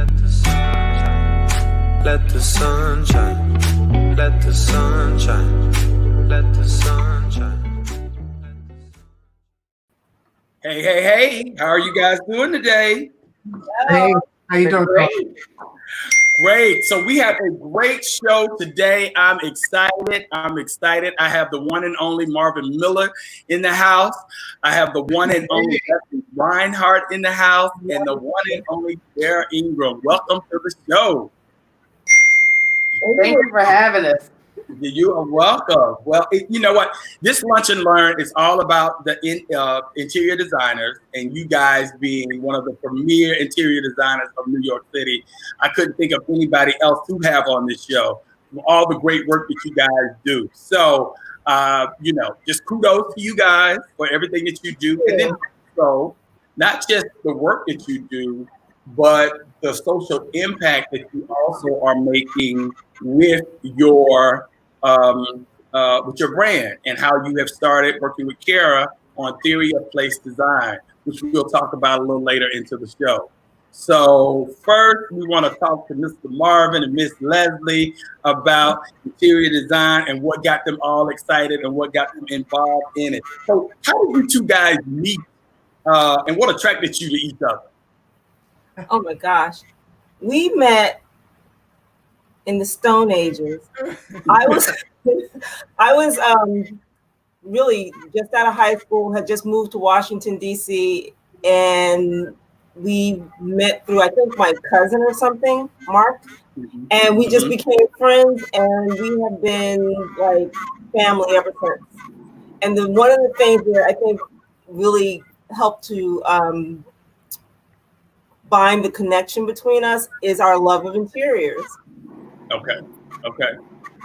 Let the sun shine. Let the sun shine. Let the sun shine. Let the sun shine. Hey, how are you guys doing today? Hey, how you doing? Great. So we have a great show today. I'm excited. I have the one and only Marvin Miller in the house. I have the one and only Leslie Reinhardt in the house, and the one and only Sarah Ingram. Welcome to the show. Thank you for having us. You are welcome. Well, you know what? This Lunch and Learn is all about the interior designers, and you guys being one of the premier interior designers of New York City. I couldn't think of anybody else to have on this show. All the great work that you guys do. So, just kudos to you guys for everything that you do. And then also, not just the work that you do, but the social impact that you also are making with your brand, and how you have started working with Kara on Theory of Place Design, which we'll talk about a little later into the show. So first, we want to talk to Mr. Marvin and Miss Leslie about interior design and what got them all excited and what got them involved in it. So how did you two guys meet, and what attracted you to each other? Oh my gosh. We met in the Stone Ages. I was really just out of high school, had just moved to Washington, D.C., and we met through, I think, my cousin or something, Mark, and we just became friends, and we have been like family ever since. And then one of the things that I think really helped to bind the connection between us is our love of interiors. Okay.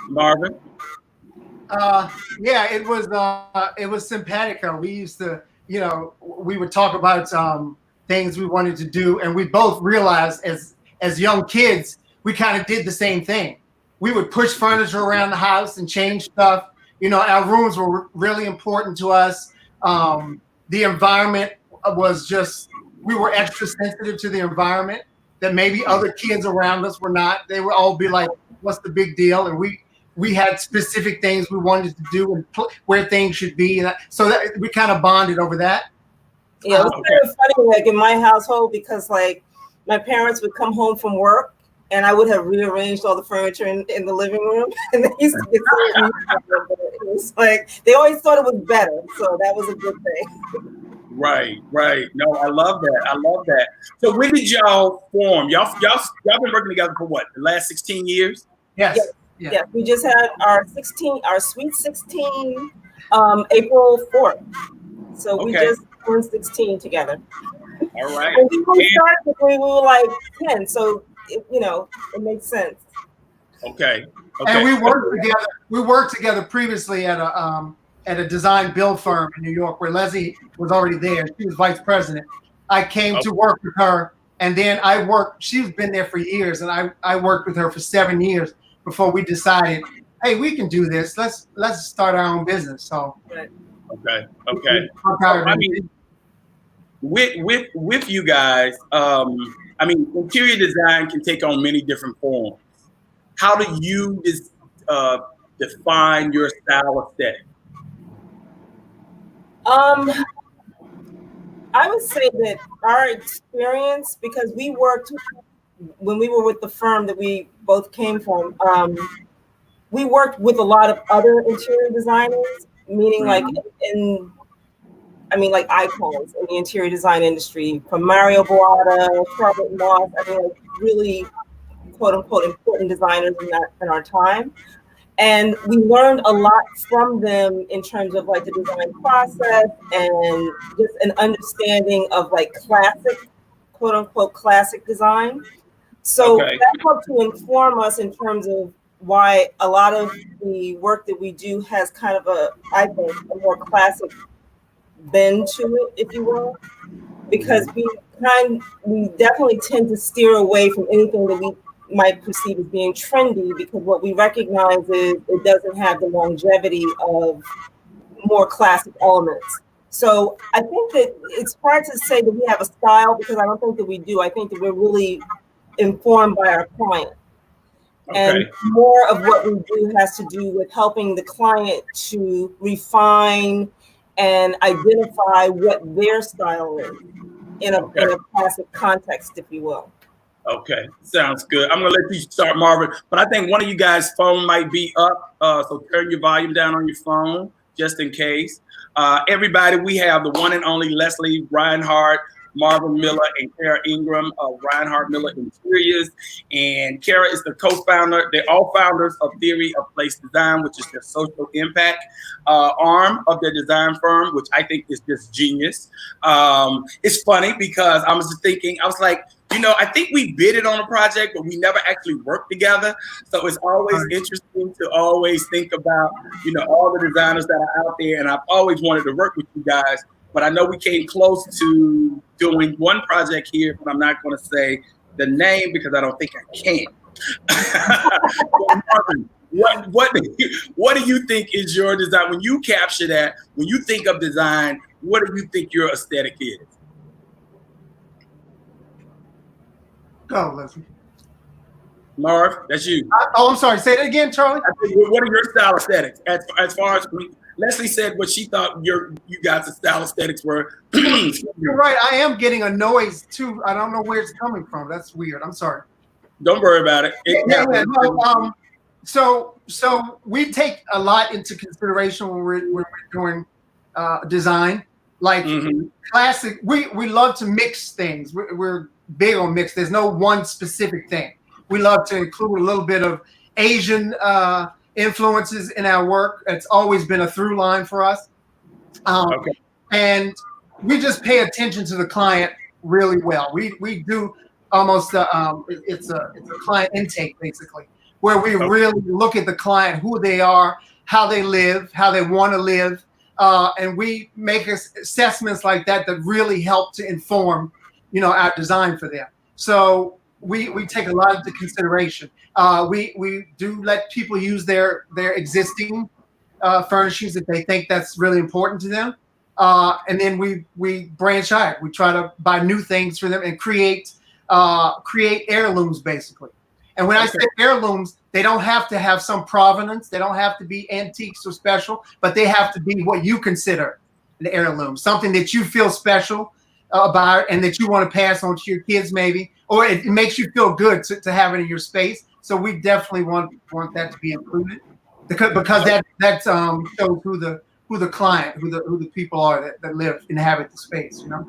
Marvin? Yeah, it was simpatico. We used to, we would talk about things we wanted to do, and we both realized as young kids, we kind of did the same thing. We would push furniture around the house and change stuff. Our rooms were really important to us. The environment was just, we were extra sensitive to the environment that maybe other kids around us were not. They would all be like, what's the big deal? And we had specific things we wanted to do and where things should be. And so that we kind of bonded over that. Yeah, it was kind of funny, like in my household, because like my parents would come home from work and I would have rearranged all the furniture in the living room. And they used to get so it was like, they always thought it was better. So that was a good thing. Right. No, I love that. So when did y'all form? Y'all been working together for what? The last 16 years? Yes. Yeah. We just had our sweet 16, April 4th. So we just turned 16 together. All right. And we started when we were like 10, so it makes sense. Okay. And we worked together previously at a design build firm in New York where Leslie was already there. She was vice president. I came to work with her, and then she's been there for years, and I worked with her for 7 years before we decided, hey, we can do this. Let's start our own business. So Okay. I mean, with you guys, interior design can take on many different forms. How do you define your style aesthetic? I would say that our experience, because we worked when we were with the firm that we both came from, we worked with a lot of other interior designers, meaning like icons in the interior design industry, from Mario Boada, Charlotte Moss, really quote unquote important designers in our time. And we learned a lot from them in terms of like the design process and just an understanding of like classic, quote unquote, classic design. So that helped to inform us in terms of why a lot of the work that we do has kind of I think, a more classic bend to it, if you will, because we definitely tend to steer away from anything that we might perceive as being trendy, because what we recognize is it doesn't have the longevity of more classic elements. So I think that it's hard to say that we have a style, because I don't think that we do. I think that we're really informed by our client. And Okay. more of what we do has to do with helping the client to refine and identify what their style is in a classic context, if you will. Okay, sounds good. I'm gonna let you start, Marvin, but I think one of you guys' phone might be up, so turn your volume down on your phone just in case. Everybody, we have the one and only Leslie Reinhardt, Marvin Miller, and Kara Ingram of Reinhardt Miller Interiors. And Kara is the co-founder. They're all founders of Theory of Place Design, which is their social impact arm of their design firm, which I think is just genius. It's funny because I was just thinking, I was like, you know, I think we bid it on a project, but we never actually worked together. So it's always interesting to always think about, you know, all the designers that are out there. And I've always wanted to work with you guys, but I know we came close to doing one project here, but I'm not going to say the name because I don't think I can. Marvin, what do you think is your design? When you capture that, when you think of design, what do you think your aesthetic is? Go, Leslie. Marv, that's you. I'm sorry. Say that again, Charlie. What are your style aesthetics? As far as Leslie said, what she thought you guys' style aesthetics were. You're right. I am getting a noise too. I don't know where it's coming from. That's weird. I'm sorry. Don't worry about it. No, so we take a lot into consideration when we're doing design. Like classic, we love to mix things. We're big on mix. There's no one specific thing. We love to include a little bit of Asian influences in our work. It's always been a through line for us. And we just pay attention to the client really well. We do almost it's a client intake basically, where we really look at the client, who they are, how they live, how they want to live, and we make assessments like that that really help to inform, you know, our design for them. So we take a lot into consideration. We do let people use their existing furnishings if they think that's really important to them, and then we branch out. We try to buy new things for them and create heirlooms basically. And when I say heirlooms, they don't have to have some provenance. They don't have to be antiques or special, but they have to be what you consider an heirloom, something that you feel special about and that you want to pass on to your kids maybe, or it makes you feel good to have it in your space. So we definitely want that to be included because that shows who the client, who the people are that inhabit the space, you know.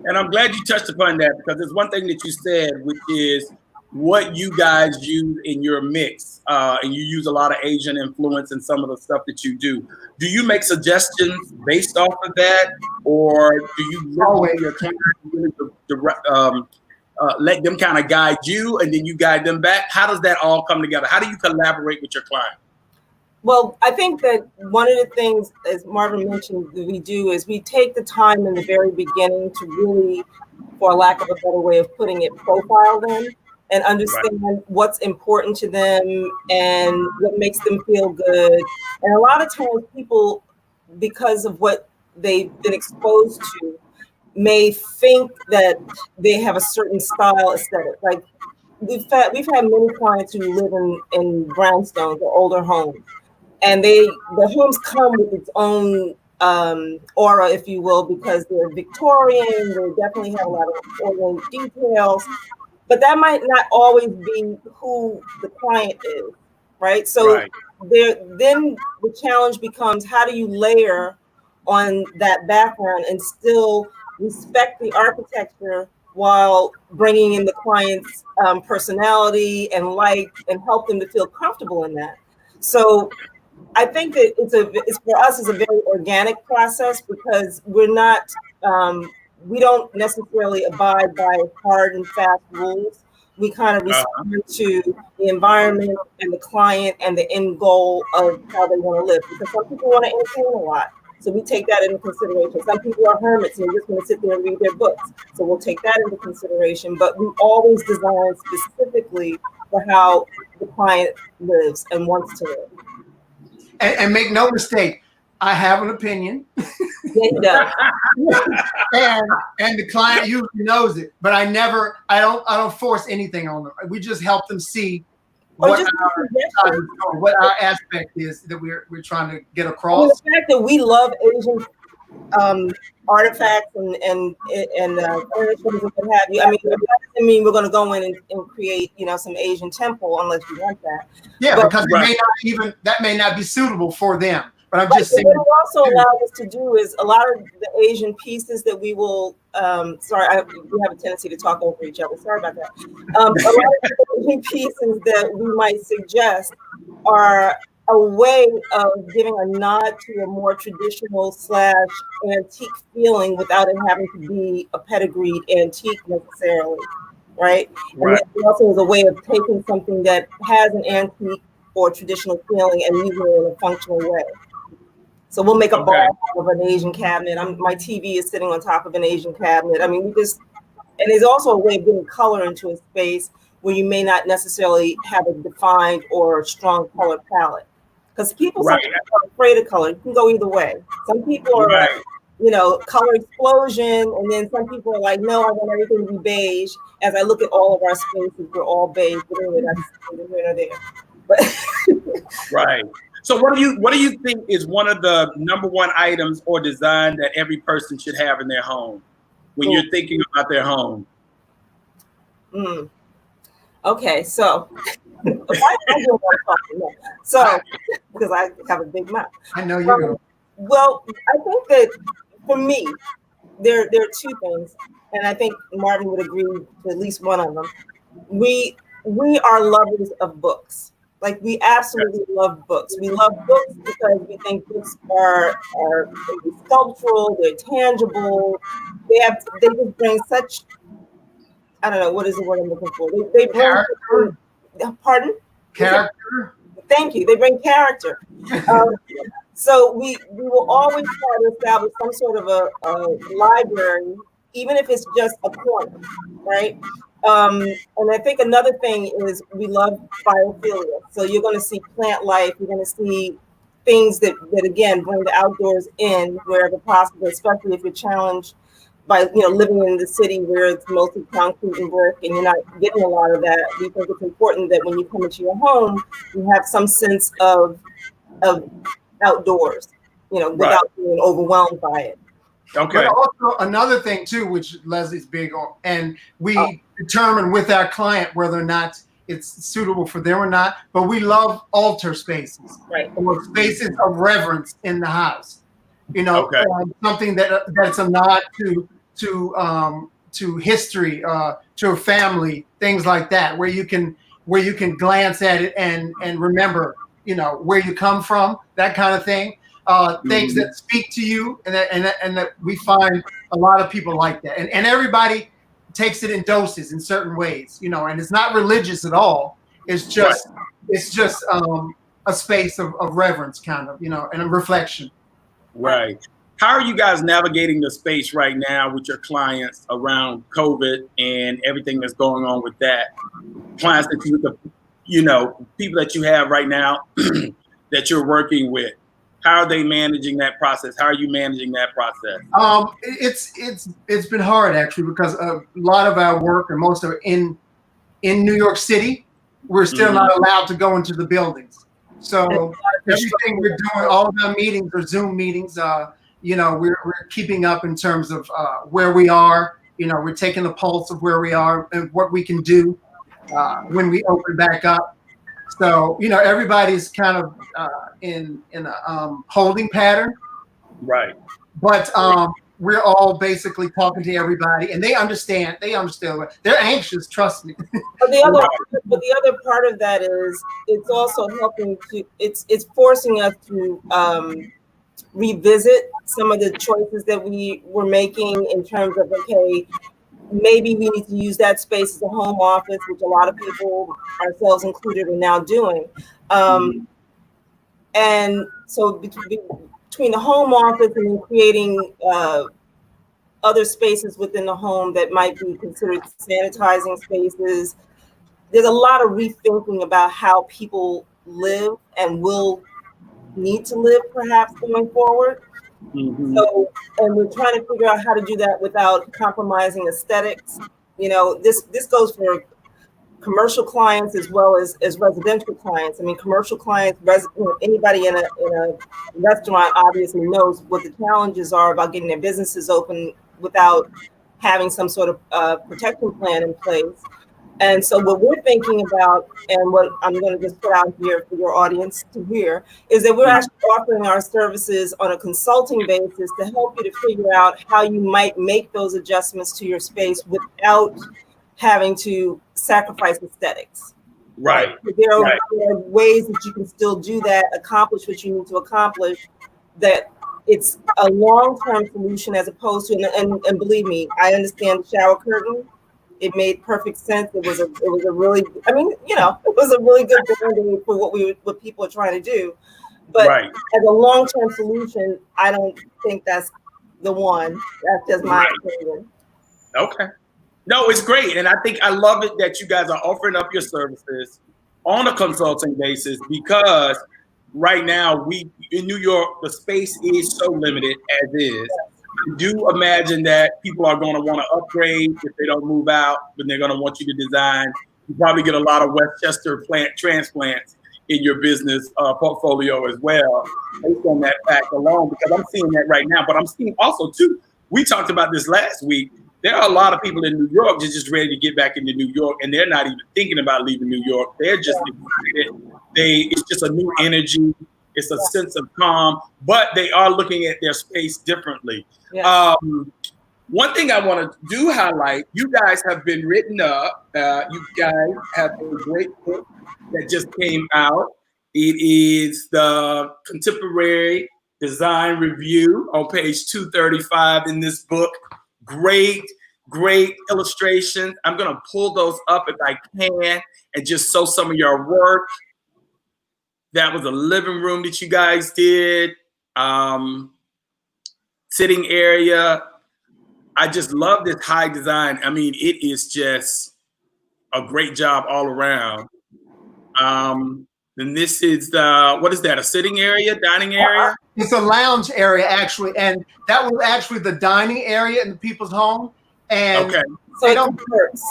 And I'm glad you touched upon that because there's one thing that you said, which is what you guys use in your mix, and you use a lot of Asian influence in some of the stuff that you do. Do you make suggestions based off of that, or do you always your clients let them kind of guide you, and then you guide them back? How does that all come together? How do you collaborate with your client? Well, I think that one of the things, as Marvin mentioned, that we do is we take the time in the very beginning to really, for lack of a better way of putting it, profile them and understand what's important to them and what makes them feel good. And a lot of times people, because of what they've been exposed to, may think that they have a certain style aesthetic. Like we've had many clients who live in brownstones or older homes. And the homes come with its own aura, if you will, because they're Victorian. They definitely have a lot of ornate details, but that might not always be who the client is, right? So then the challenge becomes, how do you layer on that background and still respect the architecture while bringing in the client's personality and light and help them to feel comfortable in that? So I think that it's for us is a very organic process because we're not, we don't necessarily abide by hard and fast rules. We kind of respond to the environment and the client and the end goal of how they want to live. Because some people want to entertain a lot, so we take that into consideration. Some people are hermits and they're just going to sit there and read their books, so we'll take that into consideration. But we always design specifically for how the client lives and wants to live. And make no mistake, I have an opinion. Yeah, he does. and the client usually knows it, but I don't force anything on them. We just help them see what our aspect is that we're trying to get across. Well, the fact that we love Asian artifacts and furnishings and what have you. I mean, that doesn't mean we're going to go in and create, some Asian temple unless you want that. Yeah, but, because that may not be suitable for them. But I'm just saying. What it also allows us to do is a lot of the Asian pieces that we will. We have a tendency to talk over each other. Sorry about that. A lot of the Asian pieces that we might suggest are a way of giving a nod to a more traditional / antique feeling without it having to be a pedigreed antique necessarily, right? Right. And it also is a way of taking something that has an antique or traditional feeling and using it in a functional way. So we'll make a bar out of an Asian cabinet. My TV is sitting on top of an Asian cabinet. I mean, and there's also a way of getting color into a space where you may not necessarily have a defined or strong color palette. Because people are afraid of color. It can go either way. Some people are color explosion, and then some people are like, no, I want everything to be beige. As I look at all of our spaces, we're all beige. But anyway, that's neither here nor there. But right. So what do you think is one of the number one items or design that every person should have in their home when you're thinking about their home? Okay, so because I have a big mouth. I know you do. Well, I think that for me, there are two things, and I think Marvin would agree to at least one of them. We are lovers of books. Like, we absolutely love books. We love books because we think books are sculptural, they're tangible. They just bring such, I don't know, what is the word I'm looking for? They bring character. Pardon? Character. Thank you. They bring character. So we will always try to establish some sort of a library, even if it's just a corner, right? And I think another thing is we love biophilia. So you're going to see plant life. You're going to see things that again bring the outdoors in wherever possible, especially if you're challenged by living in the city where it's mostly concrete and brick and you're not getting a lot of that. We think it's important that when you come into your home, you have some sense of outdoors, without being overwhelmed by it. Okay. But also another thing too, which Leslie's big on, and we determine with our client whether or not it's suitable for them or not. But we love altar spaces, right? Or spaces of reverence in the house. Something that's a nod to history, to a family, things like that, where you can glance at it and remember, where you come from, that kind of thing. Things that speak to you, and that we find a lot of people like that, and everybody takes it in doses in certain ways, and it's not religious at all. It's just a space of reverence, kind of, and a reflection. Right. How are you guys navigating the space right now with your clients around COVID and everything that's going on with that? Clients that people that you have right now that you're working with. How are they managing that process? How are you managing that process? It's been hard actually, because a lot of our work and most of it in New York City, we're still not allowed to go into the buildings. So everything we're doing, all of our meetings are Zoom meetings. We're keeping up in terms of where we are. We're taking the pulse of where we are and what we can do when we open back up. So, everybody's kind of in a holding pattern. Right. But we're all basically talking to everybody, and they understand. They're anxious, trust me. But the other part of that is it's also helping it's forcing us to revisit some of the choices that we were making in terms of, okay, maybe we need to use that space as a home office, which a lot of people, ourselves included, are now doing. And so between the home office and then creating other spaces within the home that might be considered sanitizing spaces, there's a lot of rethinking about how people live and will need to live perhaps going forward. Mhm. So, and we're trying to figure out how to do that without compromising aesthetics. You know, this goes for commercial clients as well as residential clients. I mean, commercial clients, anybody in a restaurant obviously knows what the challenges are about getting their businesses open without having some sort of protection plan in place. And so what we're thinking about, and what I'm going to just put out here for your audience to hear, is that we're actually offering our services on a consulting basis to help you to figure out how you might make those adjustments to your space without having to sacrifice aesthetics. Right. There Right. are ways that you can still do that, accomplish what you need to accomplish, that it's a long-term solution as opposed to, and believe me, I understand the shower curtain. It made perfect sense. It was a really, I mean, you know, it was a really good band-aid for what people are trying to do. But Right. as a long-term solution, I don't think that's the one. That's just my opinion. Okay. No, it's great. And I think I love it that you guys are offering up your services on a consulting basis, because right now in New York, the space is so limited as is. I do imagine that people are going to want to upgrade if they don't move out, but they're going to want you to design. You probably get a lot of Westchester plant transplants in your business portfolio as well, based on that fact alone, because I'm seeing that right now. But I'm seeing also too, we talked about this last week, there are a lot of people in New York just ready to get back into New York, and they're not even thinking about leaving New York. They're just excited. It's just a new energy. It's a sense of calm, but they are looking at their space differently. Yeah. One thing I want to do highlight, you guys have been written up. You guys have a great book that just came out. It is the Contemporary Design Review on page 235 in this book. Great illustrations. I'm going to pull those up if I can and just show some of your work. That was a living room that you guys did. Sitting area. I just love this high design. I mean, it is just a great job all around. Then this is what is that? A sitting area, dining area? It's a lounge area actually, and that was actually the dining area in the people's home. And Okay. they don't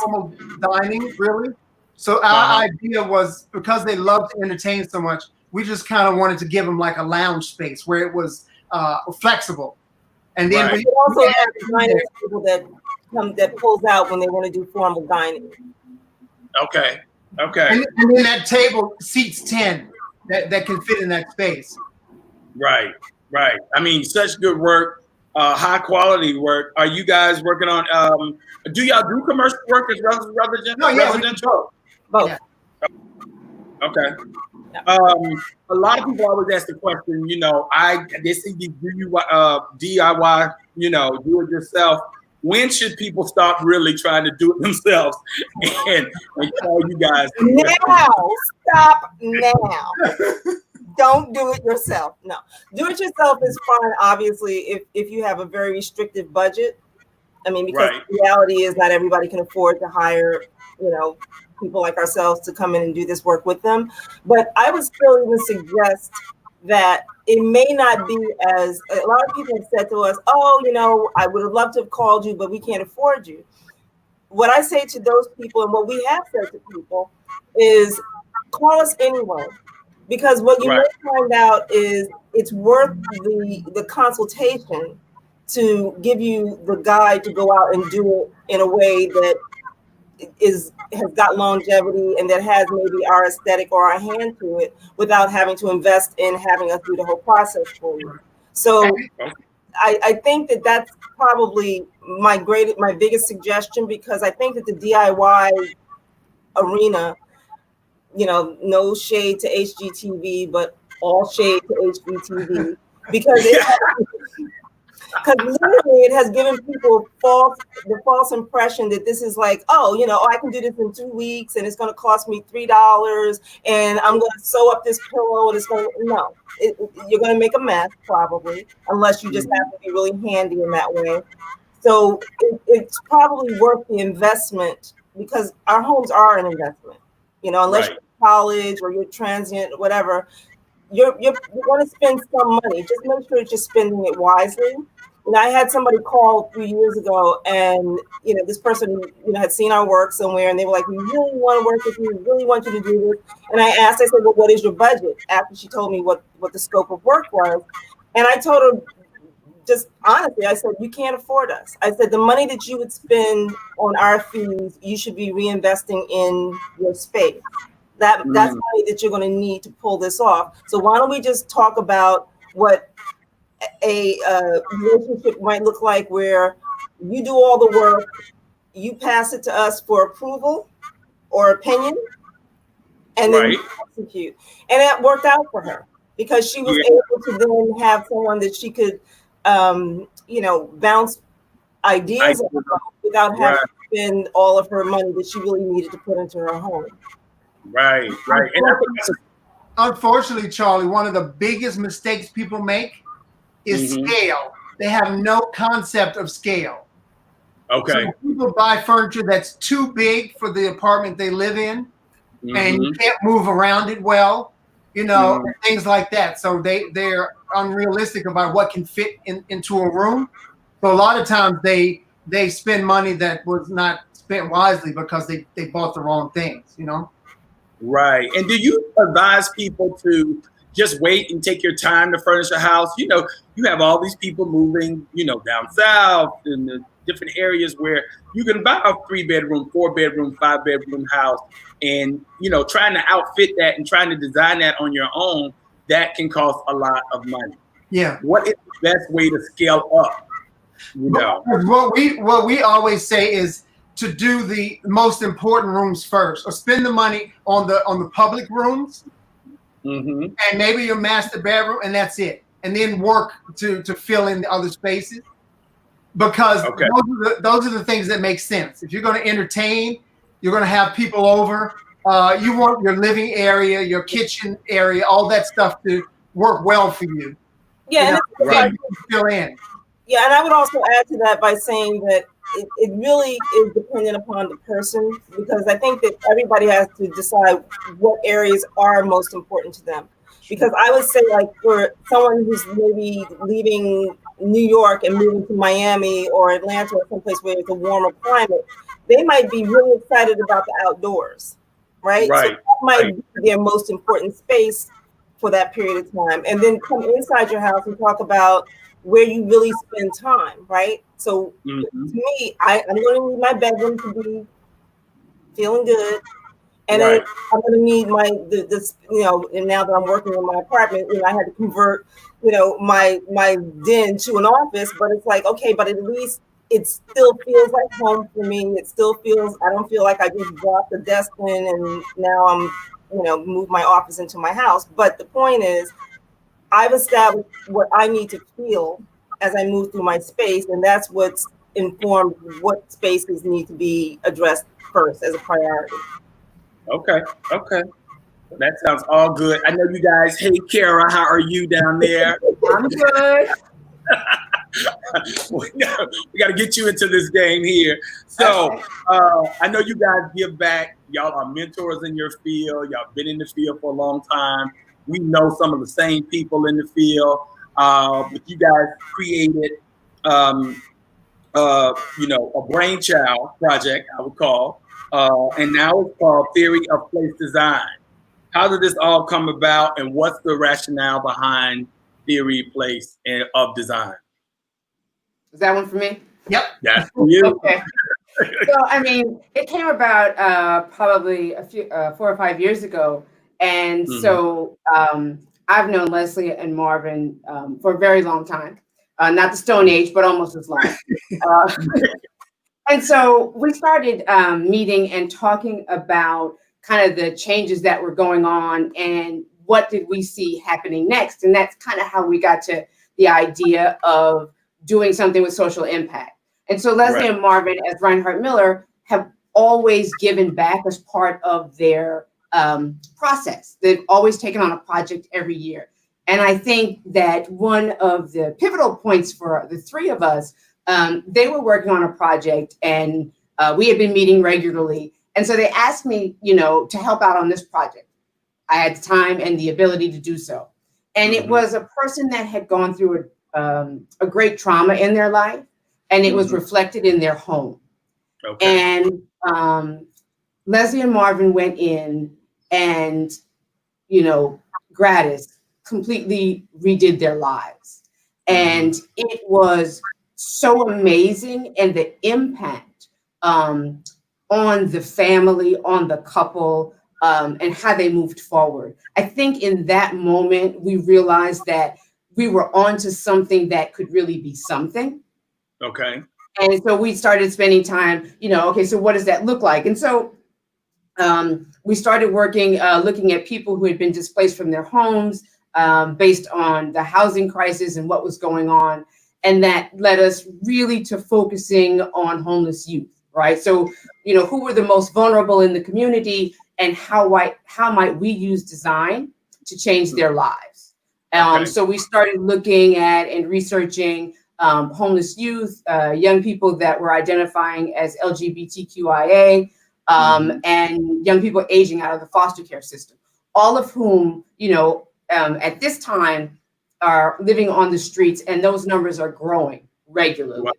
formal dining really. So our idea was, because they love to entertain so much, we just kind of wanted to give them like a lounge space where it was flexible. And then Right. We also have designers people that pulls out when they want to do formal dining. Okay. Okay. And then that table seats 10 that can fit in that space. Right. Right. I mean, such good work, high quality work. Are you guys working on? Do y'all do commercial work as well as residential? No, yeah, residential. Both. Yeah. Okay. A lot of people always ask the question, you know, they see you do DIY, you know, do it yourself. When should people stop really trying to do it themselves and call you guys? Now, stop now. Don't do it yourself. No, do it yourself is fine. Obviously, if you have a very restrictive budget. I mean, because the reality is not everybody can afford to hire, you know, people like ourselves to come in and do this work with them. But I would still even suggest that it may not be as, a lot of people have said to us, oh, you know, I would have loved to have called you, but we can't afford you. What I say to those people, and what we have said to people, is call us anyway. Because what you may find out is it's worth the consultation to give you the guide to go out and do it in a way that has got longevity and that has maybe our aesthetic or our hand to it without having to invest in having us do the whole process for you. So I think that that's probably my biggest suggestion, because I think that the DIY arena, you know, no shade to HGTV, but all shade to HGTV, because literally it has given people the false impression that this is like, oh, you know, I can do this in 2 weeks and it's going to cost me $3 and I'm going to sew up this pillow and it's going to, you're going to make a mess probably, unless you just have to be really handy in that way. So it's probably worth the investment, because our homes are an investment, you know, unless you're in college or you're transient, whatever. you're going to spend some money. Just make sure that you're spending it wisely. I had somebody call 3 years ago, and this person had seen our work somewhere, and they were like, "We really want to work with you. We really want you to do this." And I asked, I said, "Well, what is your budget?" After she told me what the scope of work was, and I told her, just honestly, I said, "You can't afford us." I said, "The money that you would spend on our fees, you should be reinvesting in your space. That's money that you're going to need to pull this off. So why don't we just talk about what a relationship might look like, where you do all the work, you pass it to us for approval or opinion, and then you execute." And that worked out for her, because she was able to then have someone that she could bounce ideas off of without having to spend all of her money that she really needed to put into her home. Right. Unfortunately, Charlie, one of the biggest mistakes people make is scale. They have no concept of scale. Okay. So people buy furniture that's too big for the apartment they live in, and you can't move around it well, things like that. So they're unrealistic about what can fit into a room. So a lot of times they spend money that was not spent wisely because they bought the wrong things, Right. And do you advise people to just wait and take your time to furnish a house? You have all these people moving, down south in the different areas where you can buy a 3-bedroom, 4-bedroom, 5-bedroom house, and trying to outfit that and trying to design that on your own, that can cost a lot of money. Yeah. What is the best way to scale up? What we always say is to do the most important rooms first, or spend the money on the public rooms, and maybe your master bedroom, and that's it. And then work to fill in the other spaces, because those are the things that make sense. If you're going to entertain, you're going to have people over. You want your living area, your kitchen area, all that stuff to work well for you. Yeah, fill in. Yeah, and I would also add to that by saying that it really is dependent upon the person, because I think that everybody has to decide what areas are most important to them. Because I would say, like, for someone who's maybe leaving New York and moving to Miami or Atlanta or someplace where it's a warmer climate, they might be really excited about the outdoors, right? So that might be their most important space for that period of time. And then come inside your house and talk about where you really spend time, right? So to me, I'm going to need my bedroom to be feeling good, and then I'm going to need and now that I'm working in my apartment, I had to convert, my den to an office, but it's like, okay, but at least it still feels like home for me. It still feels, I don't feel like I just dropped the desk in and now I'm, move my office into my house. But the point is, I've established what I need to feel as I move through my space, and that's what's informed what spaces need to be addressed first as a priority. Okay. That sounds all good. I know you guys. Hey, Kara, how are you down there? I'm good. We got to get you into this game here. So I know you guys give back. Y'all are mentors in your field. Y'all been in the field for a long time. We know some of the same people in the field. But you guys created, a brainchild project, I would call, and now it's called Theory of Place Design. How did this all come about, and what's the rationale behind Theory of Place of Design? Is that one for me? Yep. That's for you. Okay. So, it came about probably a few 4 or 5 years ago. And so I've known Leslie and Marvin for a very long time. Not the Stone Age, but almost as long. And so we started meeting and talking about kind of the changes that were going on and what did we see happening next. And that's kind of how we got to the idea of doing something with social impact. And so Leslie and Marvin, as Reinhardt Miller, have always given back as part of their process. They've always taken on a project every year. And I think that one of the pivotal points for the three of us, they were working on a project and we had been meeting regularly. And so they asked me, to help out on this project. I had the time and the ability to do so. And it was a person that had gone through a great trauma in their life, and it was reflected in their home. Okay. And Leslie and Marvin went in and, gratis completely redid their lives. And it was so amazing, and the impact on the family, on the couple, and how they moved forward. I think in that moment, we realized that we were onto something that could really be something. Okay. And so we started spending time, okay, so what does that look like? And so we started working, looking at people who had been displaced from their homes based on the housing crisis and what was going on. And that led us really to focusing on homeless youth, right? So, who were the most vulnerable in the community, and how might we use design to change their lives? So we started looking at and researching homeless youth, young people that were identifying as LGBTQIA, and young people aging out of the foster care system, all of whom, at this time are living on the streets, and those numbers are growing regularly. Wow.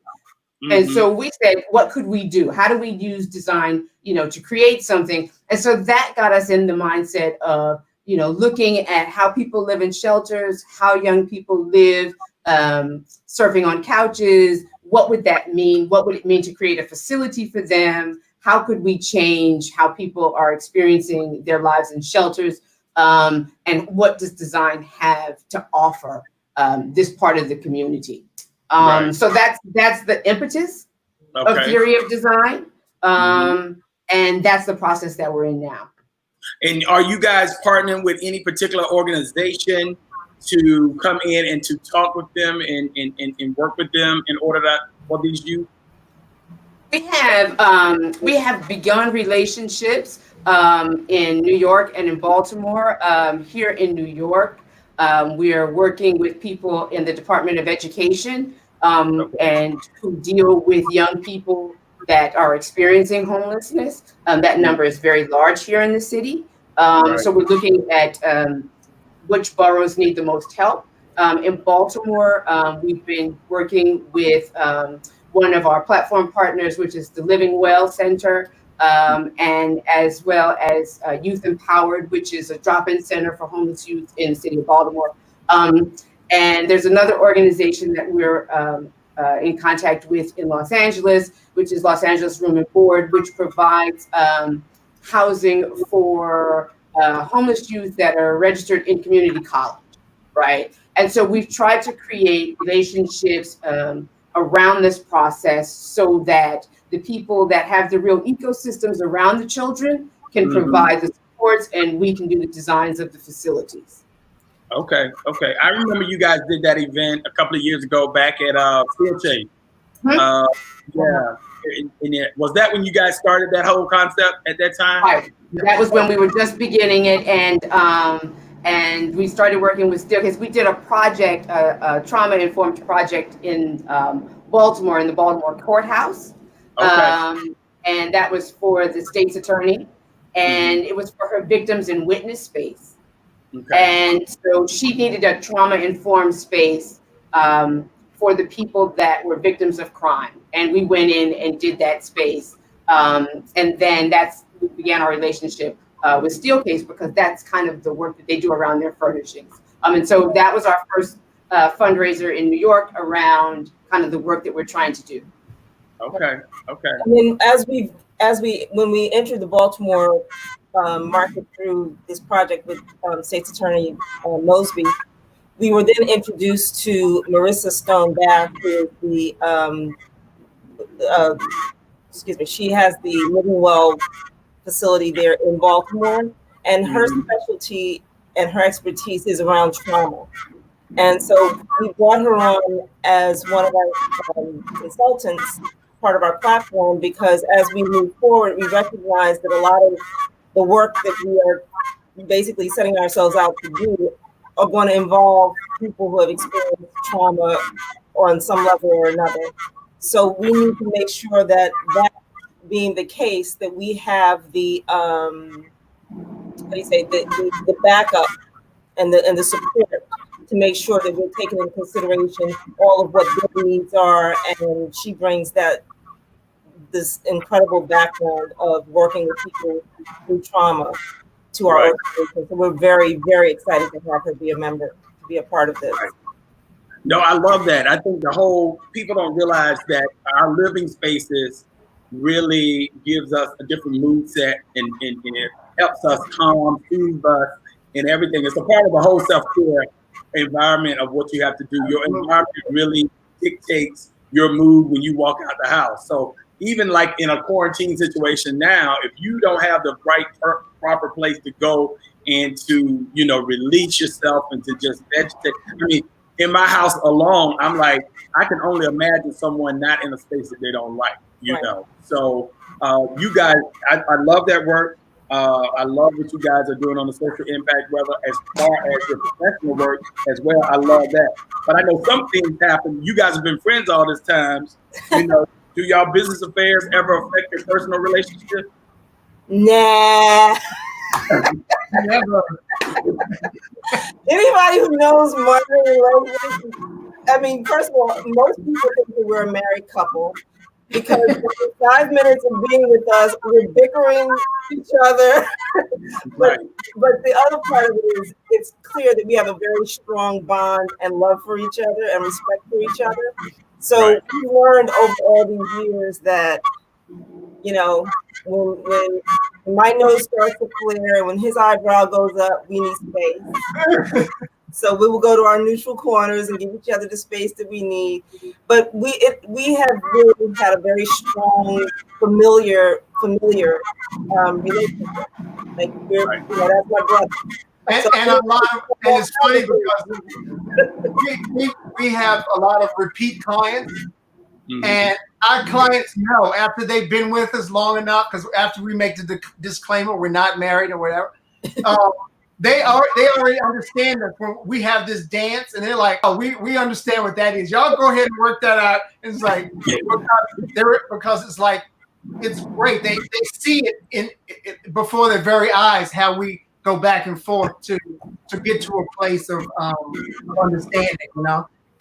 And so we said, what could we do? How do we use design, to create something? And so that got us in the mindset of, looking at how people live in shelters, how young people live, surfing on couches. What would that mean? What would it mean to create a facility for them? How could we change how people are experiencing their lives in shelters? And what does design have to offer this part of the community? Right. So that's the impetus of Theory of Design. And that's the process that we're in now. And are you guys partnering with any particular organization to come in and to talk with them and work with them in order for these youth? We have begun relationships in New York and in Baltimore. Here in New York, we are working with people in the Department of Education and who deal with young people that are experiencing homelessness. That number is very large here in the city. So we're looking at which boroughs need the most help. In Baltimore, we've been working with one of our platform partners, which is the Living Well Center, and as well as Youth Empowered, which is a drop-in center for homeless youth in the city of Baltimore. And there's another organization that we're in contact with in Los Angeles, which is Los Angeles Room and Board, which provides housing for homeless youth that are registered in community college, right? And so we've tried to create relationships around this process so that the people that have the real ecosystems around the children can provide the supports, and we can do the designs of the facilities. Okay. I remember you guys did that event a couple of years ago back at CHA. Was that when you guys started that whole concept at that time? Right. That was when we were just beginning it, and we started working with Steelcase. We did a project, a trauma-informed project in Baltimore, in the Baltimore courthouse. And that was for the state's attorney, and it was for her victims in witness space. And so she needed a trauma-informed space for the people that were victims of crime. And we went in and did that space. And then we began our relationship with Steelcase, because that's kind of the work that they do around their furnishings. And so that was our first fundraiser in New York around kind of the work that we're trying to do. Okay. And then when we entered the Baltimore market through this project with State's Attorney Mosby, we were then introduced to Marissa Stone Bath, who is she has the Living Well facility there in Baltimore, and her specialty and her expertise is around trauma. And so we brought her on as one of our consultants, part of our platform, because as we move forward, we recognize that a lot of the work that we are basically setting ourselves out to do are going to involve people who have experienced trauma on some level or another. So we need to make sure that being the case, that we have the the backup and the support to make sure that we're taking into consideration all of what their needs are. And she brings this incredible background of working with people through trauma to our organization. So we're very, very excited to have her be a member, to be a part of this. No, I love that. I think people don't realize that our living spaces really gives us a different mood set, and it helps us calm, soothe us, and everything. It's a part of the whole self-care environment of what you have to do. Your environment really dictates your mood when you walk out the house. So even like in a quarantine situation now, if you don't have the right proper place to go and to, release yourself and to just vegetate. I mean, in my house alone, I'm like, I can only imagine someone not in a space that they don't like, know. So you guys, I love that work. I love what you guys are doing on the social impact, whether as far as your professional work as well. I love that. But I know some things happen. You guys have been friends all this time. Do y'all business affairs ever affect your personal relationship? Nah. Never. Anybody who knows my relationship, I mean, first of all, most people think that we're a married couple because within 5 minutes of being with us, we're bickering each other. but the other part of it is it's clear that we have a very strong bond and love for each other and respect for each other. So we learned over all these years that, when my nose starts to flare, when his eyebrow goes up, we need space. So we will go to our neutral corners and give each other the space that we need. But we have really had a very strong, familiar relationship. Like that's my brother. And it's funny because we have a lot of repeat clients, and our clients know after they've been with us long enough, because after we make the disclaimer, we're not married or whatever, they already understand that when we have this dance, and they're like, oh, we understand what that is. Y'all go ahead and work that out. And it's like because it's like it's great. They see it before their very eyes how we go back and forth to get to a place of understanding,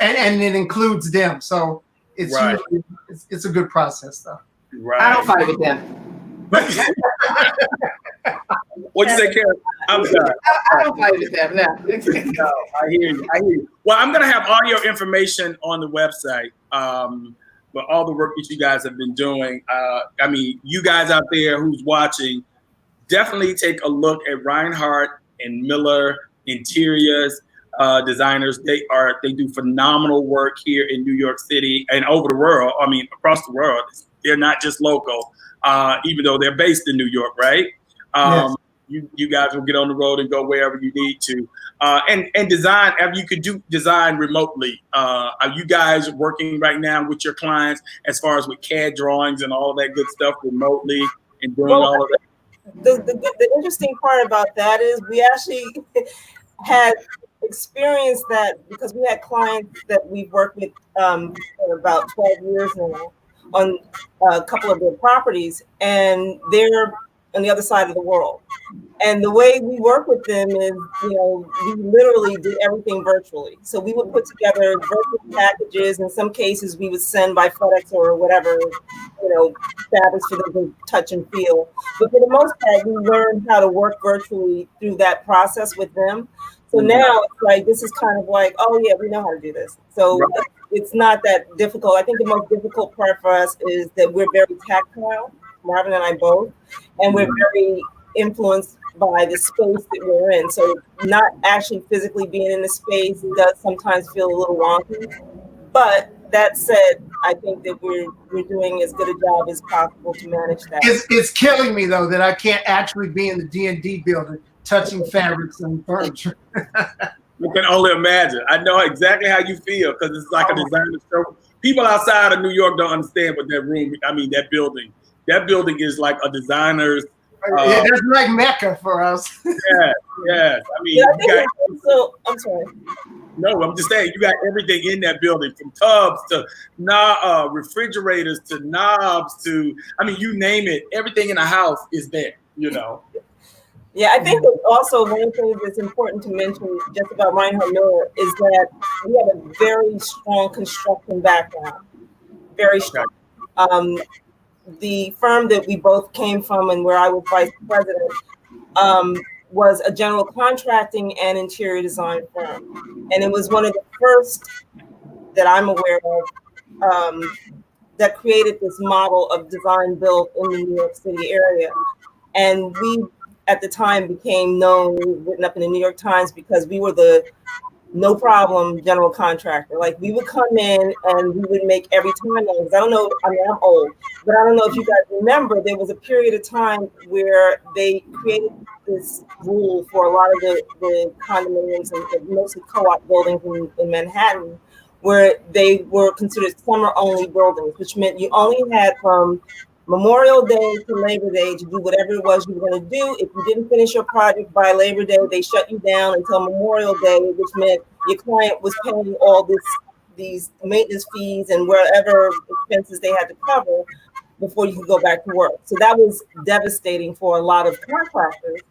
and it includes them. So it's usually, it's a good process, though. Right. I don't fight with them. What'd you say, Karen? I'm sorry. I don't fight with them. No. No, I hear you. Well, I'm gonna have all your information on the website. But all the work that you guys have been doing. I mean, you guys out there who's watching, definitely take a look at Reinhardt and Miller Interiors designers. They do phenomenal work here in New York City and over the world. I mean, across the world. They're not just local, even though they're based in New York, right? Yes. You guys will get on the road and go wherever you need to. And design, you could do design remotely. Are you guys working right now with your clients as far as with CAD drawings and all of that good stuff remotely and doing all of that? The interesting part about that is we actually had experienced that because we had clients that we've worked with for about 12 years now on a couple of their properties, and they're on the other side of the world. And the way we work with them is, we literally did everything virtually. So we would put together virtual packages. In some cases, we would send by FedEx or whatever, fabrics for them to touch and feel. But for the most part, we learned how to work virtually through that process with them. So now it's like, this is kind of like, oh yeah, we know how to do this. So it's not that difficult. I think the most difficult part for us is that we're very tactile, Marvin and I both, and we're very influenced by the space that we're in. So not actually physically being in the space does sometimes feel a little wonky. But that said, I think that we're doing as good a job as possible to manage that. It's killing me though that I can't actually be in the D&D building touching fabrics and furniture. You can only imagine. I know exactly how you feel because it's like a designer show. People outside of New York don't understand what that building. That building is like a designer's. That's like Mecca for us. Yes. I mean, I'm sorry. No, I'm just saying you got everything in that building, from tubs to refrigerators to knobs to, you name it. Everything in the house is there. Yeah, I think that also one of the things that's important to mention just about Reinhardt Miller is that we have a very strong construction background, very strong. The firm that we both came from and where I was vice president was a general contracting and interior design firm. And it was one of the first that I'm aware of that created this model of design build in the New York City area. And we, at the time, became known, written up in the New York Times because we were the no problem general contractor. Like we would come in and we would make every timeline. Because I don't know, I mean, I'm old, but I don't know if you guys remember, there was a period of time where they created this rule for a lot of the condominiums and mostly co-op buildings in Manhattan, where they were considered summer-only buildings, which meant you only had from Memorial Day to Labor Day to do whatever it was you were going to do. If you didn't finish your project by Labor Day, they shut you down until Memorial Day, which meant your client was paying all these maintenance fees and wherever expenses they had to cover before you could go back to work. So that was devastating for a lot of contractors.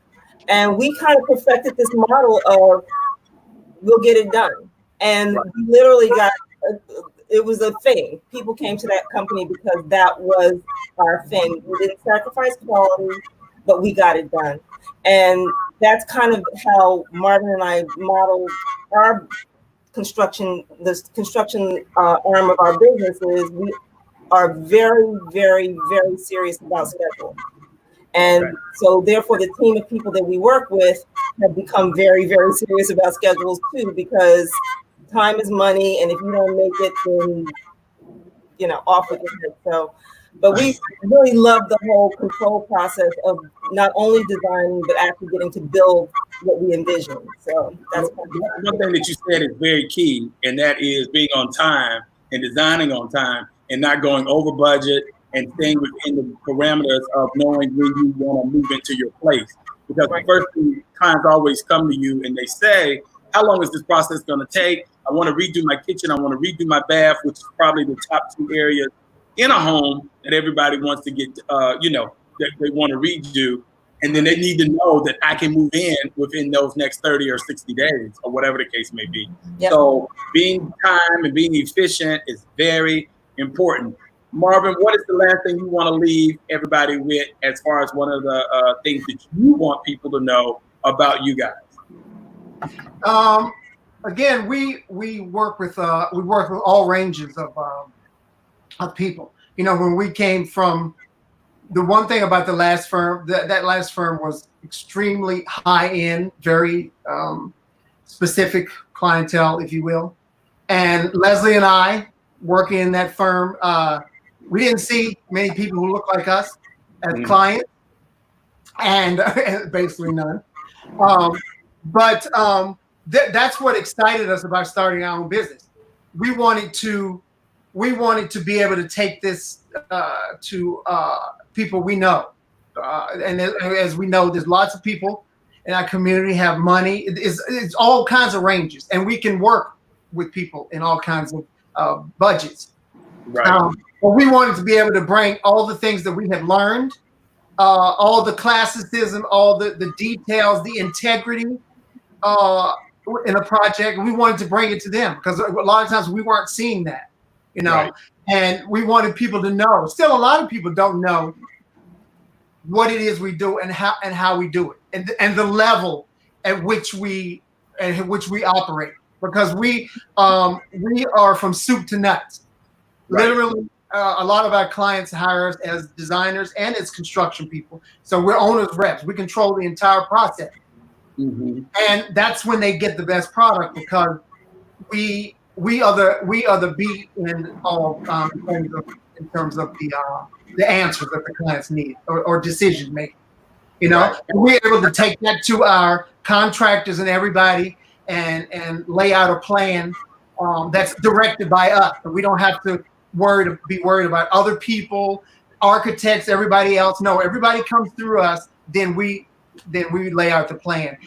And we kind of perfected this model of we'll get it done. And we literally got it was a thing. People came to that company because that was our thing. We didn't sacrifice quality, but we got it done. And that's kind of how Marvin and I modeled our construction, the construction arm of our business is we are very, very, very serious about schedule. And so therefore the team of people that we work with have become very, very serious about schedules too, because time is money, and if you don't make it, then off with it. So, but we really love the whole control process of not only designing but actually getting to build what we envision. So that's one thing that you said is very key, and that is being on time and designing on time and not going over budget and staying within the parameters of knowing when you want to move into your place. Because the first thing clients always come to you and they say, how long is this process going to take? I want to redo my kitchen. I want to redo my bath, which is probably the top two areas in a home that everybody wants to get, that they want to redo. And then they need to know that I can move in within those next 30 or 60 days or whatever the case may be. Yep. So being time and being efficient is very important. Marvin, what is the last thing you want to leave everybody with as far as one of the things that you want people to know about you guys? Again, we work with all ranges of people. When we came from, the one thing about the last firm, that last firm was extremely high end, very specific clientele, if you will. And Leslie and I, working in that firm, we didn't see many people who look like us as clients, and basically none. That's what excited us about starting our own business. We wanted to be able to take this to people we know, and as we know, there's lots of people in our community have money. It's all kinds of ranges, and we can work with people in all kinds of budgets. Right. But we wanted to be able to bring all the things that we have learned, all the classicism, all the details, the integrity in a project. We wanted to bring it to them because a lot of times we weren't seeing that, right. And we wanted people to know. Still, a lot of people don't know what it is we do and how we do it, and the level at which we operate, because we are from soup to nuts. Right. Literally, a lot of our clients hire us as designers and as construction people. So we're owners reps. We control the entire process. Mm-hmm. And that's when they get the best product, because we are the beat in all in terms of the answers that the clients need or decision making. Right. And we're able to take that to our contractors and everybody and lay out a plan that's directed by us. So we don't have to be worried about other people, architects, everybody else. No, everybody comes through us. Then we lay out the plan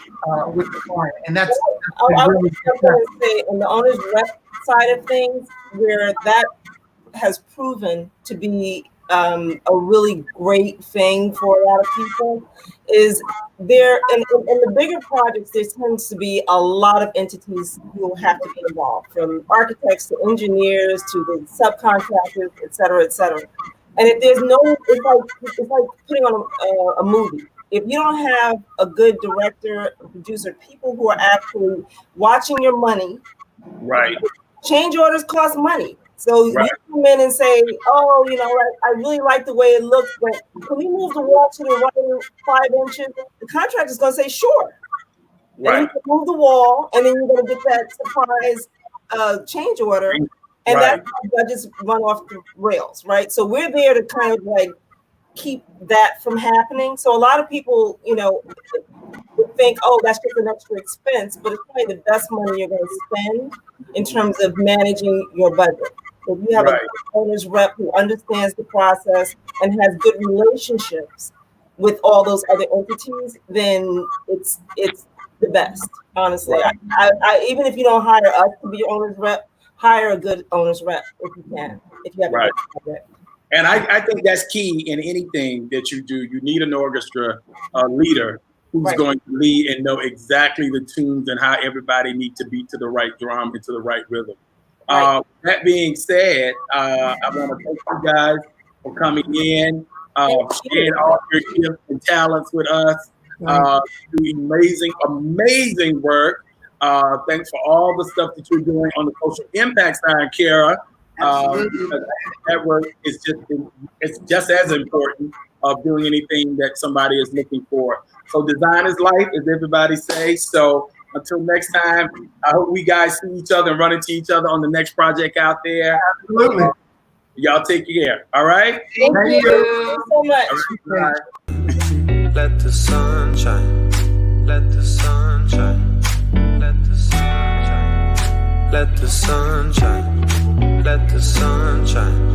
with the client, and that's I was going to say on the owner's rep side of things, where that has proven to be a really great thing for a lot of people is there, and the bigger projects, there tends to be a lot of entities who have to be involved, from architects to engineers to the subcontractors, et cetera, et cetera. And if there's no, it's like putting on a movie. If you don't have a good director, producer, people who are actually watching your money, Right. change orders cost money. So Right. you come in and say, oh, you know, I really like the way it looks, but can we move the wall to the right 5 inches? The contractor's going to say, sure. And Right. you can move the wall, and then you're going to get that surprise change order. And Right. that's how budgets run off the rails, right? So we're there to kind of like keep that from happening. So a lot of people, you know, think, oh, that's just an extra expense, but it's probably the best money you're going to spend in terms of managing your budget. If you have Right. a good owner's rep who understands the process and has good relationships with all those other entities, then it's the best, honestly. Right. I even if you don't hire us to be your owner's rep, hire a good owner's rep if you can, if you have Right. a good project. And I think that's key in anything that you do. You need an orchestra leader who's Right. going to lead and know exactly the tunes and how everybody needs to beat to the right drum and to the right rhythm. Right. That being said, I want to thank you guys for coming in, sharing all your gifts and talents with us. Doing amazing work. Thanks for all the stuff that you're doing on the social impact side, Kara. That work is just as important of doing anything that somebody is looking for. So design is life, as everybody says. So until next time, I hope we guys see each other and run into each other on the next project out there. Absolutely. Y'all take care. All right? Thank Thank you you. so much. All right. Let the sun shine. Let the sun shine. Let the sun shine. Let the sun shine. Let the sun shine.